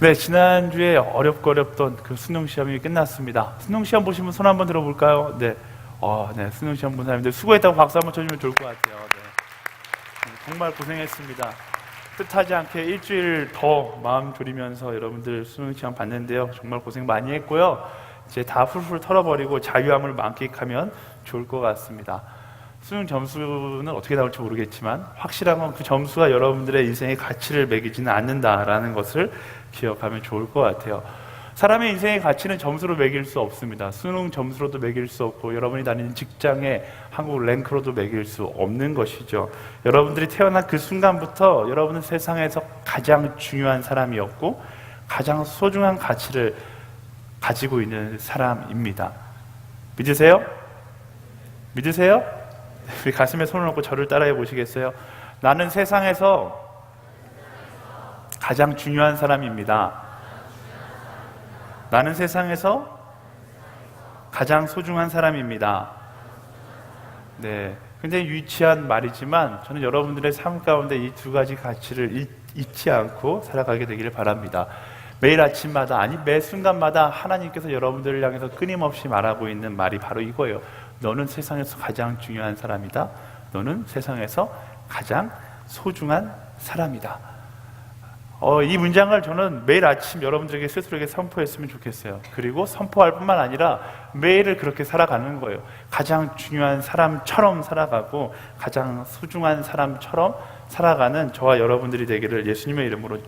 네, 지난주에 어렵고 어렵던 그 수능 시험이 끝났습니다. 수능 시험 보신 분 손 한번 들어볼까요? 네. 네, 수능 시험 본 사람들 수고했다고 박수 한번 쳐주면 좋을 것 같아요. 네. 정말 고생했습니다. 뜻하지 않게 일주일 더 마음 졸이면서 여러분들 수능 시험 봤는데요. 정말 고생 많이 했고요. 이제 다 훌훌 털어버리고 자유함을 만끽하면 좋을 것 같습니다. 수능 점수는 어떻게 나올지 모르겠지만 확실한 건 그 점수가 여러분들의 인생의 가치를 매기지는 않는다라는 것을 기억하면 좋을 것 같아요. 사람의 인생의 가치는 점수로 매길 수 없습니다. 수능 점수로도 매길 수 없고 여러분이 다니는 직장의 한국 랭크로도 매길 수 없는 것이죠. 여러분들이 태어난 그 순간부터 여러분은 세상에서 가장 중요한 사람이었고 가장 소중한 가치를 가지고 있는 사람입니다. 믿으세요? 믿으세요? 우리 가슴에 손을 얹고 저를 따라해 보시겠어요? 나는 세상에서 가장 중요한 사람입니다. 나는 세상에서 가장 소중한 사람입니다. 네, 굉장히 유치한 말이지만 저는 여러분들의 삶 가운데 이 두 가지 가치를 잊지 않고 살아가게 되기를 바랍니다. 매일 아침마다, 아니 매 순간마다 하나님께서 여러분들을 향해서 끊임없이 말하고 있는 말이 바로 이거예요. 너는 세상에서 가장 중요한 사람이다. 너는 세상에서 가장 소중한 사람이다. 이 문장을 저는 매일 아침 여러분들에게 스스로에게 선포했으면 좋겠어요. 그리고 선포할 뿐만 아니라 매일을 그렇게 살아가는 거예요. 가장 중요한 사람처럼 살아가고 가장 소중한 사람처럼 살아가는 저와 여러분들이 되기를 예수님의 이름으로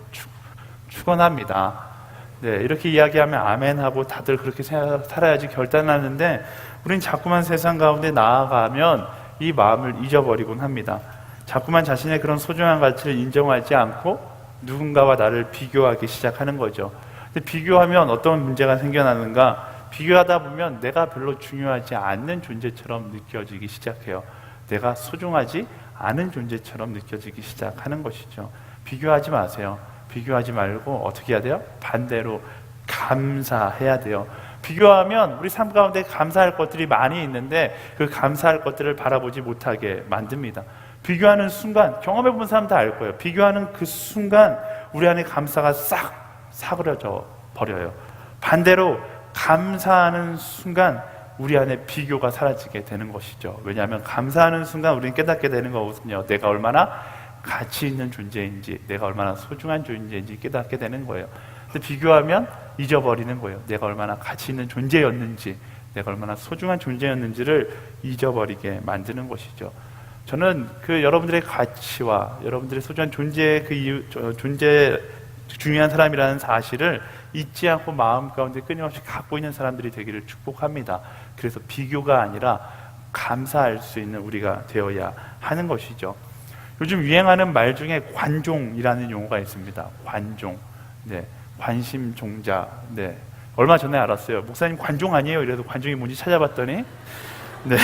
축원합니다. 네, 이렇게 이야기하면 아멘하고 다들 그렇게 살아야지 결단하는데 우린 자꾸만 세상 가운데 나아가면 이 마음을 잊어버리곤 합니다. 자꾸만 자신의 그런 소중한 가치를 인정하지 않고 누군가와 나를 비교하기 시작하는 거죠. 근데 비교하면 어떤 문제가 생겨나는가? 비교하다 보면 내가 별로 중요하지 않는 존재처럼 느껴지기 시작해요. 내가 소중하지 않은 존재처럼 느껴지기 시작하는 것이죠. 비교하지 마세요. 비교하지 말고 어떻게 해야 돼요? 반대로 감사해야 돼요. 비교하면 우리 삶 가운데 감사할 것들이 많이 있는데 그 감사할 것들을 바라보지 못하게 만듭니다. 비교하는 순간, 경험해본 사람 다 알 거예요. 비교하는 그 순간 우리 안에 감사가 싹 사그러져 버려요. 반대로 감사하는 순간 우리 안에 비교가 사라지게 되는 것이죠. 왜냐하면 감사하는 순간 우리는 깨닫게 되는 거거든요. 내가 얼마나 가치 있는 존재인지, 내가 얼마나 소중한 존재인지 깨닫게 되는 거예요. 근데 비교하면 잊어버리는 거예요. 내가 얼마나 가치 있는 존재였는지, 내가 얼마나 소중한 존재였는지를 잊어버리게 만드는 것이죠. 저는 그 여러분들의 가치와 여러분들의 소중한 존재의 그 이유, 존재 중요한 사람이라는 사실을 잊지 않고 마음 가운데 끊임없이 갖고 있는 사람들이 되기를 축복합니다. 그래서 비교가 아니라 감사할 수 있는 우리가 되어야 하는 것이죠. 요즘 유행하는 말 중에 관종이라는 용어가 있습니다. 관종. 네. 관심종자. 네. 얼마 전에 알았어요. 목사님 관종 아니에요? 이래서 관종이 뭔지 찾아봤더니 네.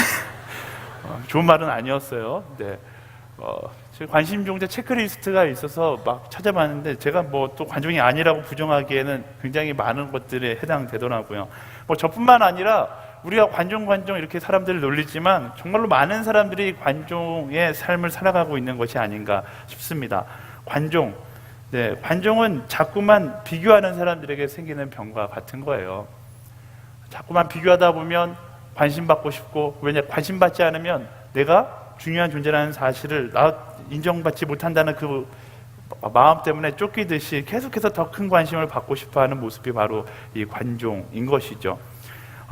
좋은 말은 아니었어요. 네. 관심종자 체크리스트가 있어서 막 찾아봤는데 제가 뭐 또 관종이 아니라고 부정하기에는 굉장히 많은 것들에 해당되더라고요. 뭐 저뿐만 아니라 우리가 관종 이렇게 사람들을 놀리지만 정말로 많은 사람들이 관종의 삶을 살아가고 있는 것이 아닌가 싶습니다. 관종. 네, 관종은 자꾸만 비교하는 사람들에게 생기는 병과 같은 거예요. 자꾸만 비교하다 보면 관심받고 싶고, 왜냐 관심받지 않으면 내가 중요한 존재라는 사실을 인정받지 못한다는 그 마음 때문에 쫓기듯이 계속해서 더 큰 관심을 받고 싶어하는 모습이 바로 이 관종인 것이죠.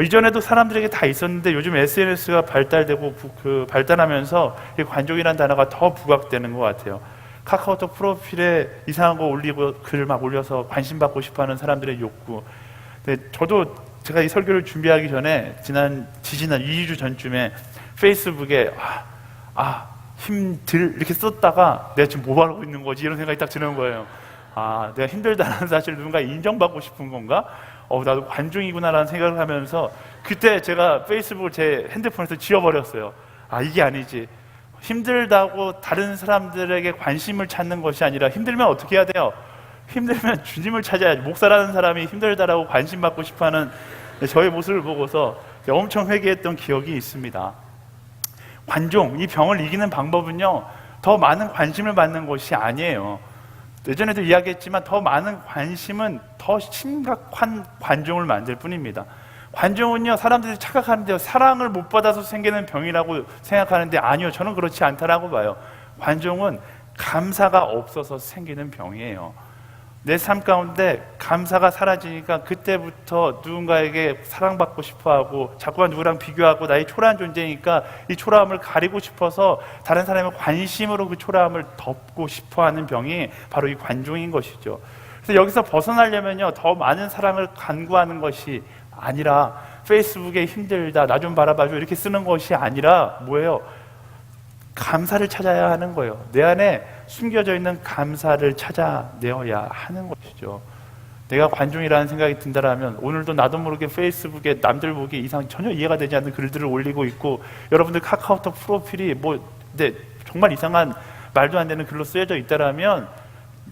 이전에도 사람들에게 다 있었는데 요즘 SNS가 발달되고 발달하면서 이 관종이라는 단어가 더 부각되는 것 같아요. 카카오톡 프로필에 이상한 거 올리고 글 막 올려서 관심 받고 싶어하는 사람들의 욕구. 근데 저도 제가 이 설교를 준비하기 전에 지지난 2주 전쯤에 페이스북에 힘들 이렇게 썼다가 내가 지금 뭐 하고 있는 거지 이런 생각이 딱 드는 거예요. 내가 힘들다는 사실 누군가 인정받고 싶은 건가? 나도 관중이구나라는 생각을 하면서 그때 제가 페이스북을 제 핸드폰에서 지워버렸어요. 이게 아니지. 힘들다고 다른 사람들에게 관심을 찾는 것이 아니라 힘들면 어떻게 해야 돼요? 힘들면 주님을 찾아야지. 목사라는 사람이 힘들다라고 관심 받고 싶어하는 저의 모습을 보고서 엄청 회개했던 기억이 있습니다. 관종, 이 병을 이기는 방법은요 더 많은 관심을 받는 것이 아니에요. 예전에도 이야기했지만 더 많은 관심은 더 심각한 관종을 만들 뿐입니다. 관종은요, 사람들이 착각하는데요, 사랑을 못 받아서 생기는 병이라고 생각하는데 아니요, 저는 그렇지 않다라고 봐요. 관종은 감사가 없어서 생기는 병이에요. 내 삶 가운데 감사가 사라지니까 그때부터 누군가에게 사랑받고 싶어하고 자꾸만 누구랑 비교하고 나의 초라한 존재니까 이 초라함을 가리고 싶어서 다른 사람의 관심으로 그 초라함을 덮고 싶어하는 병이 바로 이 관종인 것이죠. 그래서 여기서 벗어나려면요, 더 많은 사랑을 간구하는 것이 아니라 페이스북에 힘들다, 나 좀 바라봐줘 이렇게 쓰는 것이 아니라 뭐예요? 감사를 찾아야 하는 거예요. 내 안에 숨겨져 있는 감사를 찾아내어야 하는 것이죠. 내가 관종이라는 생각이 든다라면 오늘도 나도 모르게 페이스북에 남들 보기 이상 전혀 이해가 되지 않는 글들을 올리고 있고, 여러분들 카카오톡 프로필이 정말 이상한 말도 안 되는 글로 쓰여져 있다라면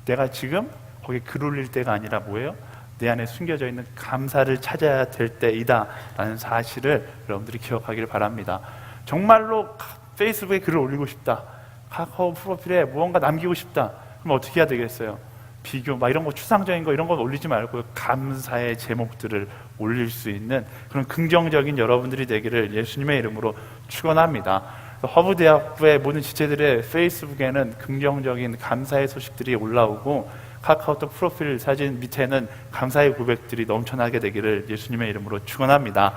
내가 지금 거기에 글 올릴 때가 아니라 뭐예요? 내 안에 숨겨져 있는 감사를 찾아야 될 때이다 라는 사실을 여러분들이 기억하기를 바랍니다. 정말로 페이스북에 글을 올리고 싶다, 카카오 프로필에 무언가 남기고 싶다, 그럼 어떻게 해야 되겠어요? 비교, 이런 거 추상적인 거 이런 건 올리지 말고 감사의 제목들을 올릴 수 있는 그런 긍정적인 여러분들이 되기를 예수님의 이름으로 축원합니다. 허브대학부의 모든 지체들의 페이스북에는 긍정적인 감사의 소식들이 올라오고 카카오톡 프로필 사진 밑에는 감사의 고백들이 넘쳐나게 되기를 예수님의 이름으로 축원합니다.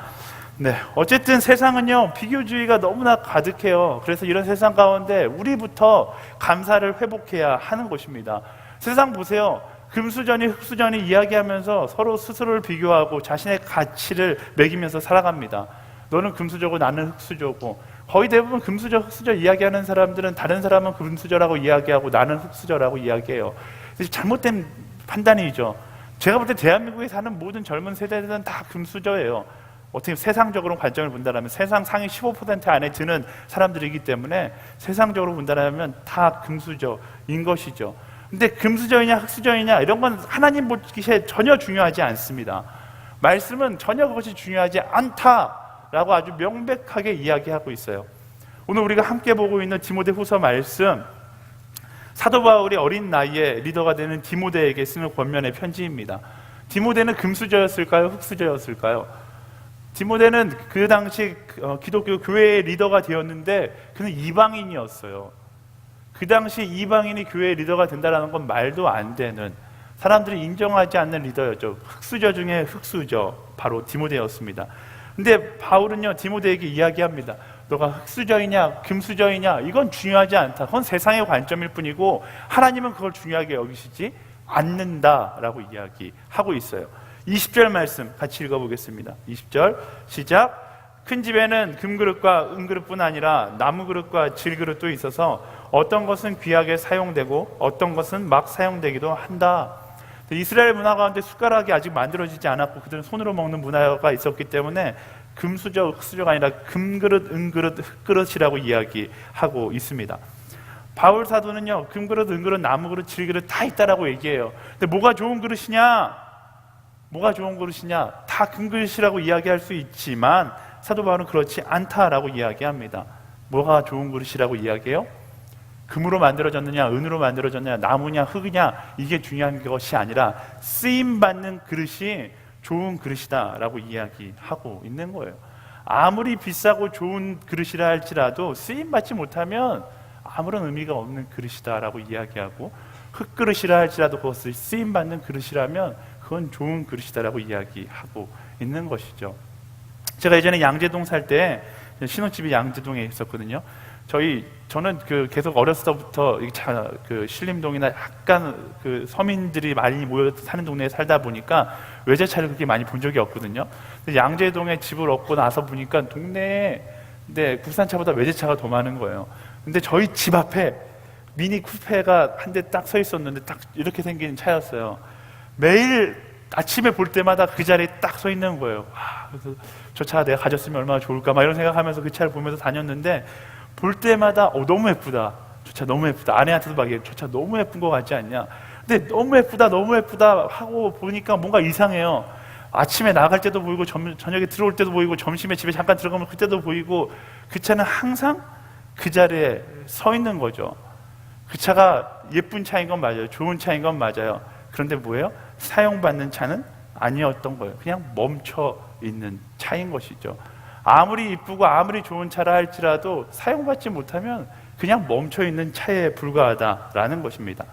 네, 어쨌든 세상은요, 비교주의가 너무나 가득해요. 그래서 이런 세상 가운데 우리부터 감사를 회복해야 하는 것입니다. 세상 보세요. 금수저니 흙수저니 이야기하면서 서로 스스로를 비교하고 자신의 가치를 매기면서 살아갑니다. 너는 금수저고 나는 흙수저고. 거의 대부분 금수저, 흙수저 이야기하는 사람들은 다른 사람은 금수저라고 이야기하고 나는 흙수저라고 이야기해요. 잘못된 판단이죠. 제가 볼 때 대한민국에 사는 모든 젊은 세대들은 다 금수저예요. 어떻게 세상적으로 관점을 본다면 세상 상위 15% 안에 드는 사람들이기 때문에 세상적으로 본다면 다 금수저인 것이죠. 근데 금수저이냐 흙수저이냐 이런 건 하나님 보기에 전혀 중요하지 않습니다. 말씀은 전혀 그것이 중요하지 않다라고 아주 명백하게 이야기하고 있어요. 오늘 우리가 함께 보고 있는 디모데후서 말씀, 사도 바울이 어린 나이에 리더가 되는 디모데에게 쓰는 권면의 편지입니다. 디모데는 금수저였을까요? 흙수저였을까요? 디모데는 그 당시 기독교 교회의 리더가 되었는데 그는 이방인이었어요. 그 당시 이방인이 교회의 리더가 된다는 건 말도 안 되는, 사람들이 인정하지 않는 리더였죠. 흙수저 중에 흙수저, 바로 디모데였습니다. 근데 바울은요, 디모데에게 이야기합니다. 너가 흙수저이냐 금수저이냐 이건 중요하지 않다. 그건 세상의 관점일 뿐이고 하나님은 그걸 중요하게 여기시지 않는다라고 이야기하고 있어요. 20절 말씀 같이 읽어보겠습니다. 20절 시작. 큰 집에는 금그릇과 은그릇뿐 아니라 나무그릇과 질그릇도 있어서 어떤 것은 귀하게 사용되고 어떤 것은 막 사용되기도 한다. 이스라엘 문화 가운데 숟가락이 아직 만들어지지 않았고 그들은 손으로 먹는 문화가 있었기 때문에 금수저, 흙수저가 아니라 금그릇, 은그릇, 흙그릇이라고 이야기하고 있습니다. 바울 사도는요, 금그릇, 은그릇, 나무그릇, 질그릇 다 있다라고 얘기해요. 근데 뭐가 좋은 그릇이냐? 뭐가 좋은 그릇이냐? 다 금그릇이라고 이야기할 수 있지만 사도 바울은 그렇지 않다라고 이야기합니다. 뭐가 좋은 그릇이라고 이야기해요? 금으로 만들어졌느냐, 은으로 만들어졌느냐, 나무냐, 흙이냐 이게 중요한 것이 아니라 쓰임받는 그릇이 좋은 그릇이다라고 이야기하고 있는 거예요. 아무리 비싸고 좋은 그릇이라 할지라도 쓰임받지 못하면 아무런 의미가 없는 그릇이다라고 이야기하고, 흙그릇이라 할지라도 그것을 쓰임받는 그릇이라면 그건 좋은 그릇이다라고 이야기하고 있는 것이죠. 제가 예전에 양재동 살 때 신혼집이 양재동에 있었거든요. 저는 계속 어렸을 때부터 신림동이나 약간 서민들이 많이 모여 사는 동네에 살다 보니까 외제차를 그렇게 많이 본 적이 없거든요. 근데 양재동에 집을 얻고 나서 보니까 동네에 국산차보다 외제차가 더 많은 거예요. 근데 저희 집 앞에 미니 쿠페가 한 대 딱 서 있었는데 딱 이렇게 생긴 차였어요. 매일 아침에 볼 때마다 그 자리에 딱 서 있는 거예요. 그래서 저 차 내가 가졌으면 얼마나 좋을까 막 이런 생각하면서 그 차를 보면서 다녔는데 볼 때마다 너무 예쁘다, 저 차 너무 예쁘다, 아내한테도 막 저 차 너무 예쁜 거 같지 않냐. 근데 너무 예쁘다 너무 예쁘다 하고 보니까 뭔가 이상해요. 아침에 나갈 때도 보이고 저녁에 들어올 때도 보이고 점심에 집에 잠깐 들어가면 그때도 보이고 그 차는 항상 그 자리에 서 있는 거죠. 그 차가 예쁜 차인 건 맞아요. 좋은 차인 건 맞아요. 그런데 뭐예요? 사용받는 차는 아니었던 거예요. 그냥 멈춰 있는 차인 것이죠. 아무리 이쁘고 아무리 좋은 차라 할지라도 사용받지 못하면 그냥 멈춰 있는 차에 불과하다라는 것입니다.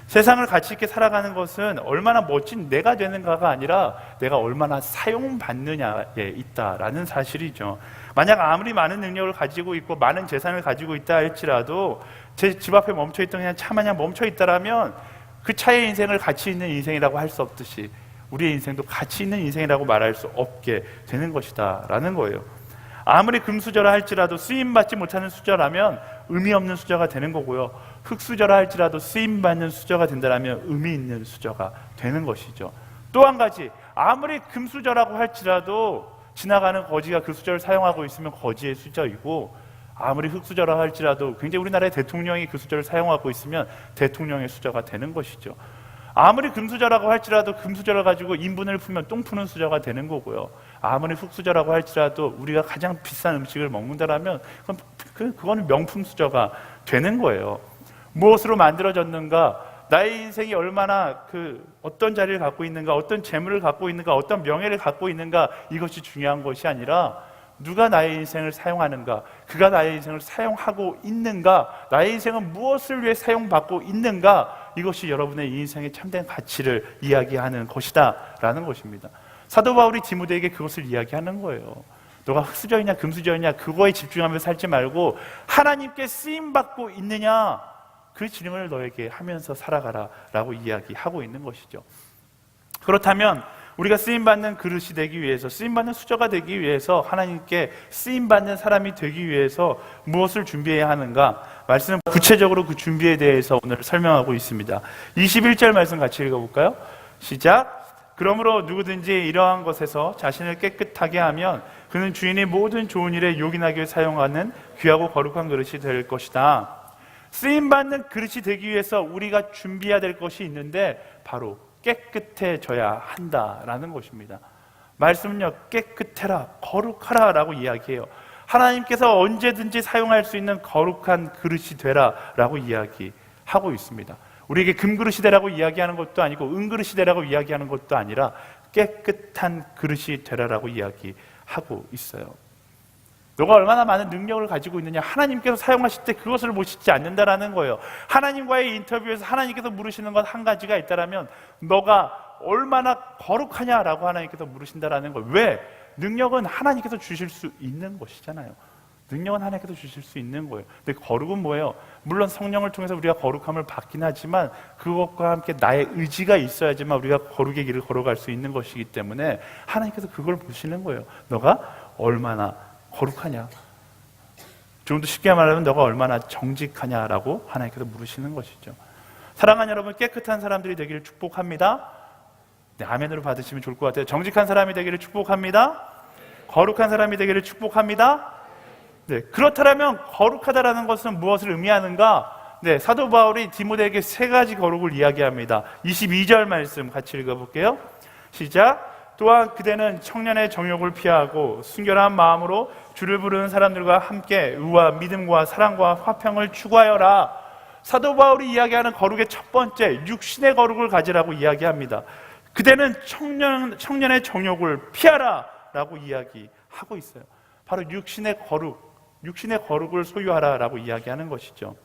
세상을 가치 있게 살아가는 것은 얼마나 멋진 내가 되는가가 아니라 내가 얼마나 사용받느냐에 있다라는 사실이죠. 만약 아무리 많은 능력을 가지고 있고 많은 재산을 가지고 있다 할지라도 제 집 앞에 멈춰있던 그냥 차 마냥 멈춰있다라면 그 차의 인생을 가치 있는 인생이라고 할 수 없듯이 우리의 인생도 가치 있는 인생이라고 말할 수 없게 되는 것이다 라는 거예요. 아무리 금수저라 할지라도 쓰임받지 못하는 수저라면 의미 없는 수저가 되는 거고요. 흙수저라 할지라도 쓰임받는 수저가 된다면 의미 있는 수저가 되는 것이죠. 또 한 가지, 아무리 금수저라고 할지라도 지나가는 거지가 그 수저를 사용하고 있으면 거지의 수저이고, 아무리 흙수저라 할지라도 굉장히 우리나라의 대통령이 그 수저를 사용하고 있으면 대통령의 수저가 되는 것이죠. 아무리 금수저라고 할지라도 금수저를 가지고 인분을 풀면 똥 푸는 수저가 되는 거고요. 아무리 흙수저라고 할지라도 우리가 가장 비싼 음식을 먹는다라면 그거는 명품 수저가 되는 거예요. 무엇으로 만들어졌는가, 나의 인생이 얼마나 어떤 자리를 갖고 있는가, 어떤 재물을 갖고 있는가, 어떤 명예를 갖고 있는가, 이것이 중요한 것이 아니라 누가 나의 인생을 사용하는가, 그가 나의 인생을 사용하고 있는가, 나의 인생은 무엇을 위해 사용받고 있는가, 이것이 여러분의 인생의 참된 가치를 이야기하는 것이다 라는 것입니다. 사도 바울이 디모데에게 그것을 이야기하는 거예요. 너가 흙수저이냐 금수저이냐 그거에 집중하면서 살지 말고 하나님께 쓰임받고 있느냐, 그 질문을 너에게 하면서 살아가라 라고 이야기하고 있는 것이죠. 그렇다면 우리가 쓰임받는 그릇이 되기 위해서, 쓰임받는 수저가 되기 위해서, 하나님께 쓰임받는 사람이 되기 위해서 무엇을 준비해야 하는가? 말씀은 구체적으로 그 준비에 대해서 오늘 설명하고 있습니다. 21절 말씀 같이 읽어볼까요? 시작! 그러므로 누구든지 이러한 것에서 자신을 깨끗하게 하면 그는 주인이 모든 좋은 일에 요긴하게 위해 사용하는 귀하고 거룩한 그릇이 될 것이다. 쓰임받는 그릇이 되기 위해서 우리가 준비해야 될 것이 있는데 바로 깨끗해져야 한다라는 것입니다. 말씀은요, 깨끗해라, 거룩하라 라고 이야기해요. 하나님께서 언제든지 사용할 수 있는 거룩한 그릇이 되라 라고 이야기하고 있습니다. 우리에게 금그릇이 되라고 이야기하는 것도 아니고 은그릇이 되라고 이야기하는 것도 아니라 깨끗한 그릇이 되라라고 이야기하고 있어요. 너가 얼마나 많은 능력을 가지고 있느냐, 하나님께서 사용하실 때 그것을 보시지 않는다라는 거예요. 하나님과의 인터뷰에서 하나님께서 물으시는 것 한 가지가 있다라면 너가 얼마나 거룩하냐라고 하나님께서 물으신다라는 거예요. 왜? 능력은 하나님께서 주실 수 있는 것이잖아요. 능력은 하나님께서 주실 수 있는 거예요. 근데 거룩은 뭐예요? 물론 성령을 통해서 우리가 거룩함을 받긴 하지만 그것과 함께 나의 의지가 있어야지만 우리가 거룩의 길을 걸어갈 수 있는 것이기 때문에 하나님께서 그걸 보시는 거예요. 너가 얼마나 거룩하냐, 좀 더 쉽게 말하면 너가 얼마나 정직하냐라고 하나님께서 물으시는 것이죠. 사랑하는 여러분, 깨끗한 사람들이 되기를 축복합니다. 네, 아멘으로 받으시면 좋을 것 같아요. 정직한 사람이 되기를 축복합니다. 거룩한 사람이 되기를 축복합니다. 네, 그렇다면 거룩하다라는 것은 무엇을 의미하는가? 네, 사도 바울이 디모데에게 세 가지 거룩을 이야기합니다. 22절 말씀 같이 읽어볼게요. 시작! 또한 그대는 청년의 정욕을 피하고 순결한 마음으로 주를 부르는 사람들과 함께 의와 믿음과 사랑과 화평을 추구하여라. 사도 바울이 이야기하는 거룩의 첫 번째, 육신의 거룩을 가지라고 이야기합니다. 그대는 청년의 정욕을 피하라 라고 이야기하고 있어요. 바로 육신의 거룩을 소유하라 라고 이야기하는 것이죠.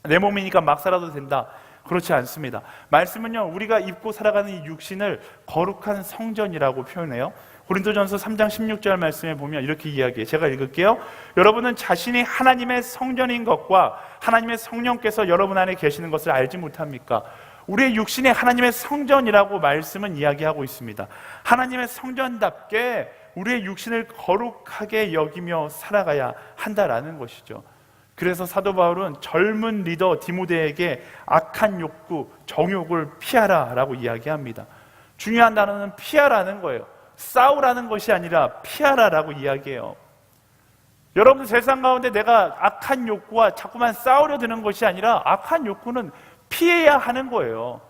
내 몸이니까 막 살아도 된다, 그렇지 않습니다. 말씀은요, 우리가 입고 살아가는 이 육신을 거룩한 성전이라고 표현해요. 고린도전서 3장 16절 말씀에 보면 이렇게 이야기해요. 제가 읽을게요. 여러분은 자신이 하나님의 성전인 것과 하나님의 성령께서 여러분 안에 계시는 것을 알지 못합니까? 우리의 육신이 하나님의 성전이라고 말씀은 이야기하고 있습니다. 하나님의 성전답게 우리의 육신을 거룩하게 여기며 살아가야 한다라는 것이죠. 그래서 사도 바울은 젊은 리더 디모데에게 악한 욕구, 정욕을 피하라 라고 이야기합니다. 중요한 단어는 피하라는 거예요. 싸우라는 것이 아니라 피하라 라고 이야기해요. 여러분, 세상 가운데 내가 악한 욕구와 자꾸만 싸우려 드는 것이 아니라 악한 욕구는 피해야 하는 거예요.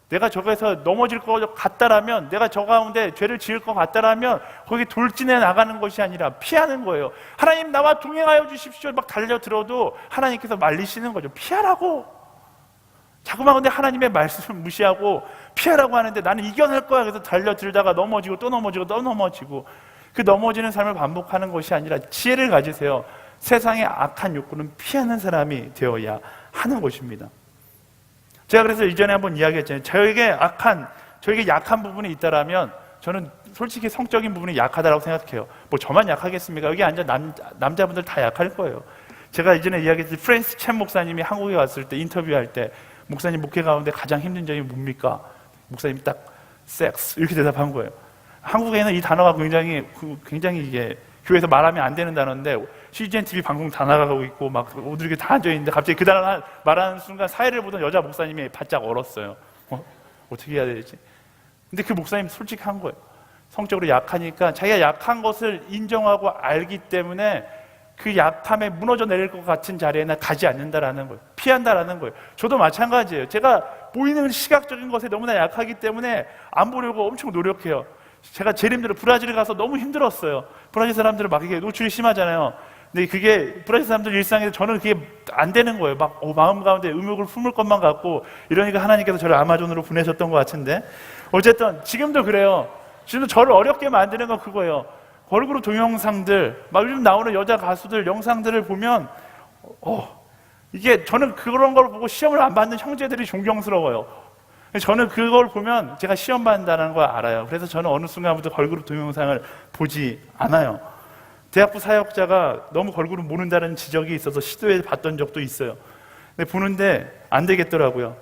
내가 저기서 넘어질 것 같다라면, 내가 저 가운데 죄를 지을 것 같다라면 거기 돌진해 나가는 것이 아니라 피하는 거예요. 하나님, 나와 동행하여 주십시오 막 달려들어도 하나님께서 말리시는 거죠. 피하라고. 자꾸만 근데 하나님의 말씀을 무시하고 피하라고 하는데 나는 이겨낼 거야. 그래서 달려들다가 넘어지고 또 넘어지고 또 넘어지고, 그 넘어지는 삶을 반복하는 것이 아니라 지혜를 가지세요. 세상의 악한 욕구는 피하는 사람이 되어야 하는 것입니다. 제가 그래서 이전에 한번 이야기했잖아요. 저에게 약한 부분이 있다라면 저는 솔직히 성적인 부분이 약하다고 생각해요. 뭐 저만 약하겠습니까? 여기 앉아 남자분들 다 약할 거예요. 제가 이전에 이야기했듯이 프랜스 챔 목사님이 한국에 왔을 때 인터뷰할 때 목사님 목회 가운데 가장 힘든 점이 뭡니까? 목사님이 딱 섹스 이렇게 대답한 거예요. 한국에는 이 단어가 굉장히 이게 교회에서 말하면 안 되는 단어인데 CGN TV 방송 다 나가고 있고 막 모두 이렇게 다 앉아 있는데 갑자기 그 단어 말하는 순간 사회를 보던 여자 목사님이 바짝 얼었어요. 어떻게 해야 되지? 근데 그 목사님 솔직한 거예요. 성적으로 약하니까 자기가 약한 것을 인정하고 알기 때문에 그 약함에 무너져 내릴 것 같은 자리에는 가지 않는다라는 거예요. 피한다라는 거예요. 저도 마찬가지예요. 제가 보이는 시각적인 것에 너무나 약하기 때문에 안 보려고 엄청 노력해요. 제가 제일 힘들어요. 브라질 가서 너무 힘들었어요. 브라질 사람들은 막 이게 노출이 심하잖아요. 근데 그게 브라질 사람들 일상에서 저는 그게 안 되는 거예요. 막 마음 가운데 음욕을 품을 것만 같고 이러니까 하나님께서 저를 아마존으로 보내셨던 것 같은데, 어쨌든 지금도 그래요. 지금도 저를 어렵게 만드는 건 그거예요. 걸그룹 동영상들, 막 요즘 나오는 여자 가수들 영상들을 보면 이게 저는 그런 걸 보고 시험을 안 받는 형제들이 존경스러워요. 저는 그걸 보면 제가 시험 받는다는 걸 알아요. 그래서 저는 어느 순간부터 걸그룹 동영상을 보지 않아요. 대학부 사역자가 너무 걸그룹 모른다는 지적이 있어서 시도해 봤던 적도 있어요. 근데 보는데 안 되겠더라고요.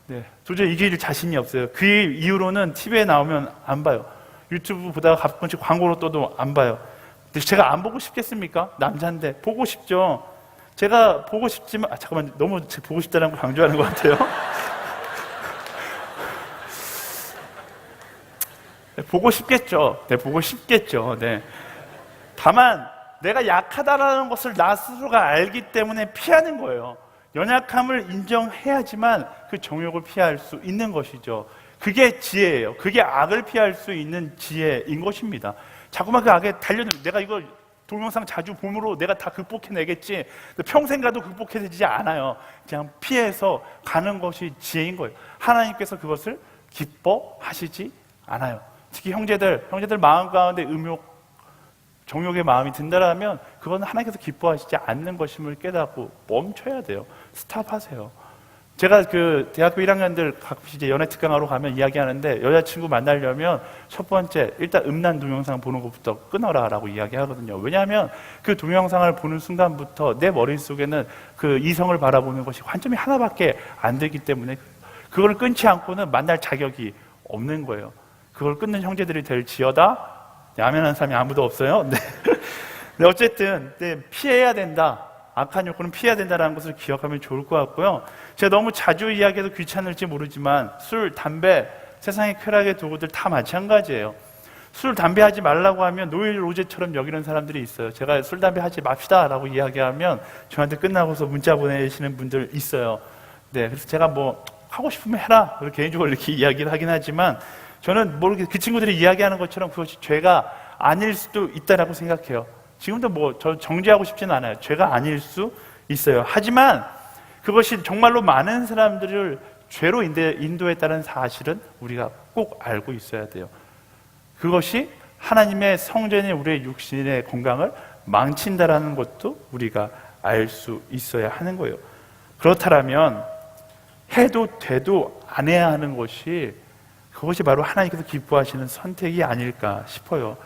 네, 도저히 이길 자신이 없어요. 그 이후로는 TV에 나오면 안 봐요. 유튜브 보다가 가끔씩 광고로 떠도 안 봐요. 근데 제가 안 보고 싶겠습니까? 남자인데 보고 싶죠. 제가 보고 싶지만 잠깐만, 너무 보고 싶다는 걸 강조하는 것 같아요. 네, 보고 싶겠죠. 네, 보고 싶겠죠. 네. 다만 내가 약하다라는 것을 나 스스로가 알기 때문에 피하는 거예요. 연약함을 인정해야지만 그 정욕을 피할 수 있는 것이죠. 그게 지혜예요. 그게 악을 피할 수 있는 지혜인 것입니다. 자꾸만 그 악에 달려들면 내가 이걸 동영상 자주 봄으로 내가 다 극복해내겠지, 평생 가도 극복해내지 않아요. 그냥 피해서 가는 것이 지혜인 거예요. 하나님께서 그것을 기뻐하시지 않아요. 특히 형제들 마음 가운데 정욕의 마음이 든다라면 그건 하나님께서 기뻐하시지 않는 것임을 깨닫고 멈춰야 돼요. 스탑하세요. 제가 그 대학교 1학년들 가끔씩 이제 연애 특강하러 가면 이야기하는데, 여자친구 만나려면 첫 번째 일단 음란 동영상 보는 것부터 끊어라라고 이야기하거든요. 왜냐하면 그 동영상을 보는 순간부터 내 머릿속에는 그 이성을 바라보는 것이 관점이 하나밖에 안 되기 때문에 그걸 끊지 않고는 만날 자격이 없는 거예요. 그걸 끊는 형제들이 될지어다. 야면한 사람이 아무도 없어요. 네. 네, 어쨌든 피해야 된다. 악한 욕구는 피해야 된다는 것을 기억하면 좋을 것 같고요. 제가 너무 자주 이야기해도 귀찮을지 모르지만 술, 담배, 세상의 쾌락의 도구들 다 마찬가지예요. 술, 담배 하지 말라고 하면 노예 로제처럼 여기는 사람들이 있어요. 제가 술, 담배 하지 맙시다 라고 이야기하면 저한테 끝나고서 문자 보내시는 분들 있어요. 네, 그래서 제가 뭐 하고 싶으면 해라, 개인적으로 이렇게 이야기를 하긴 하지만 저는 모르게 그 친구들이 이야기하는 것처럼 그것이 죄가 아닐 수도 있다라고 생각해요. 지금도 저 정죄하고 싶지는 않아요. 죄가 아닐 수 있어요. 하지만 그것이 정말로 많은 사람들을 죄로 인도했다는 사실은 우리가 꼭 알고 있어야 돼요. 그것이 하나님의 성전이 우리의 육신의 건강을 망친다라는 것도 우리가 알 수 있어야 하는 거예요. 그렇다면 해도 돼도 안 해야 하는 것이, 그것이 바로 하나님께서 기뻐하시는 선택이 아닐까 싶어요.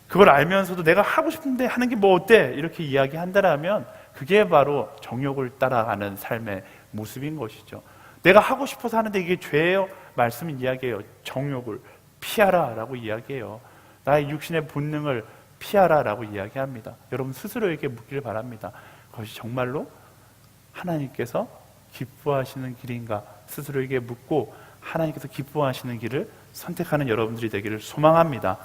그걸 알면서도 내가 하고 싶은데 하는 게 뭐 어때? 이렇게 이야기한다라면 그게 바로 정욕을 따라가는 삶의 모습인 것이죠. 내가 하고 싶어서 하는데 이게 죄예요? 말씀은 이야기해요. 정욕을 피하라 라고 이야기해요. 나의 육신의 본능을 피하라 라고 이야기합니다. 여러분 스스로에게 묻기를 바랍니다. 그것이 정말로 하나님께서 기뻐하시는 길인가? 스스로에게 묻고 하나님께서 기뻐하시는 길을 선택하는 여러분들이 되기를 소망합니다.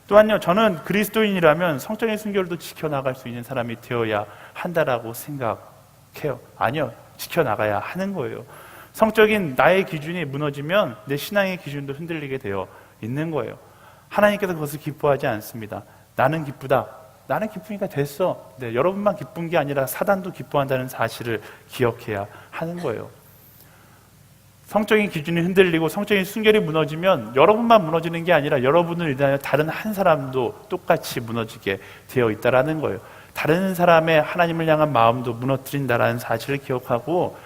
또한요, 저는 그리스도인이라면 성적인 순결도 지켜나갈 수 있는 사람이 되어야 한다라고 생각해요. 아니요, 지켜나가야 하는 거예요. 성적인 나의 기준이 무너지면 내 신앙의 기준도 흔들리게 되어 있는 거예요. 하나님께서 그것을 기뻐하지 않습니다. 나는 기쁘다. 나는 기쁘니까 됐어. 네, 여러분만 기쁜 게 아니라 사단도 기뻐한다는 사실을 기억해야 하는 거예요. 성적인 기준이 흔들리고 성적인 순결이 무너지면 여러분만 무너지는 게 아니라 여러분을 인하여 다른 한 사람도 똑같이 무너지게 되어 있다는 거예요. 다른 사람의 하나님을 향한 마음도 무너뜨린다는 사실을 기억하고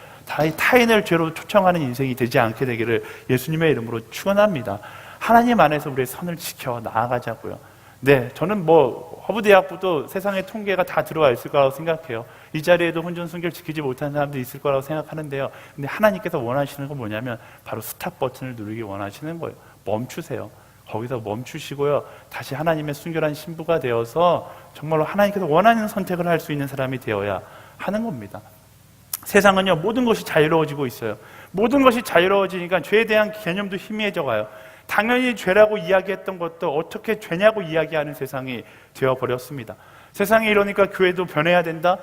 타인을 죄로 초청하는 인생이 되지 않게 되기를 예수님의 이름으로 축원합니다. 하나님 안에서 우리의 선을 지켜 나아가자고요. 네, 저는 허브대학부도 세상의 통계가 다 들어와 있을 거라고 생각해요. 이 자리에도 혼전 순결 지키지 못하는 사람들이 있을 거라고 생각하는데요. 근데 하나님께서 원하시는 건 뭐냐면 바로 스탑 버튼을 누르기 원하시는 거예요. 멈추세요. 거기서 멈추시고요. 다시 하나님의 순결한 신부가 되어서 정말로 하나님께서 원하는 선택을 할 수 있는 사람이 되어야 하는 겁니다. 세상은요, 모든 것이 자유로워지고 있어요. 모든 것이 자유로워지니까 죄에 대한 개념도 희미해져 가요. 당연히 죄라고 이야기했던 것도 어떻게 죄냐고 이야기하는 세상이 되어버렸습니다. 세상이 이러니까 교회도 변해야 된다?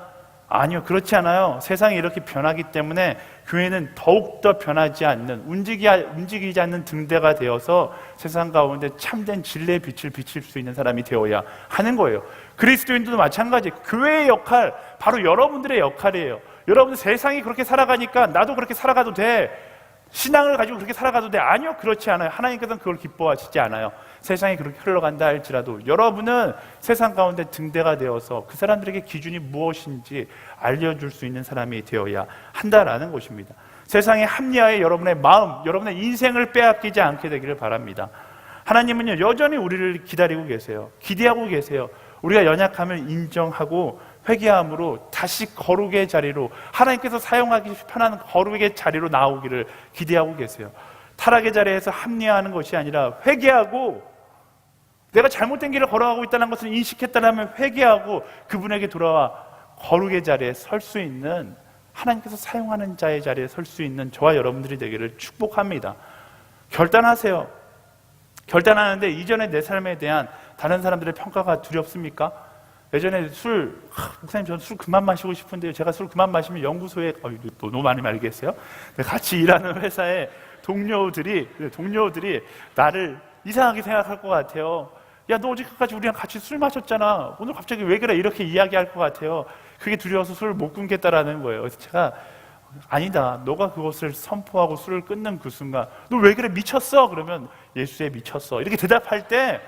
아니요, 그렇지 않아요. 세상이 이렇게 변하기 때문에 교회는 더욱더 변하지 않는, 움직이지 않는 등대가 되어서 세상 가운데 참된 진리의 빛을 비칠 수 있는 사람이 되어야 하는 거예요. 그리스도인들도 마찬가지. 교회의 역할, 바로 여러분들의 역할이에요. 여러분, 세상이 그렇게 살아가니까 나도 그렇게 살아가도 돼. 신앙을 가지고 그렇게 살아가도 돼. 아니요, 그렇지 않아요. 하나님께서는 그걸 기뻐하시지 않아요. 세상이 그렇게 흘러간다 할지라도 여러분은 세상 가운데 등대가 되어서 그 사람들에게 기준이 무엇인지 알려줄 수 있는 사람이 되어야 한다라는 것입니다. 세상의 합리화에 여러분의 마음, 여러분의 인생을 빼앗기지 않게 되기를 바랍니다. 하나님은요, 여전히 우리를 기다리고 계세요. 기대하고 계세요. 우리가 연약함을 인정하고 회개함으로 다시 거룩의 자리로, 하나님께서 사용하기 편한 거룩의 자리로 나오기를 기대하고 계세요. 타락의 자리에서 합리화하는 것이 아니라 회개하고, 내가 잘못된 길을 걸어가고 있다는 것을 인식했다면 회개하고 그분에게 돌아와 거룩의 자리에 설 수 있는, 하나님께서 사용하는 자의 자리에 설 수 있는 저와 여러분들이 되기를 축복합니다. 결단하세요. 결단하는데 이전에 내 삶에 대한 다른 사람들의 평가가 두렵습니까? 예전에 목사님 저는 술 그만 마시고 싶은데요. 제가 술 그만 마시면 연구소에, 너무 많이 말겠어요? 같이 일하는 회사에 동료들이 나를 이상하게 생각할 것 같아요. 야, 너 어제까지 우리랑 같이 술 마셨잖아. 오늘 갑자기 왜 그래? 이렇게 이야기할 것 같아요. 그게 두려워서 술을 못 끊겠다라는 거예요. 그래서 제가, 아니다. 너가 그것을 선포하고 술을 끊는 그 순간, 너 왜 그래? 미쳤어? 그러면 예수에 미쳤어. 이렇게 대답할 때,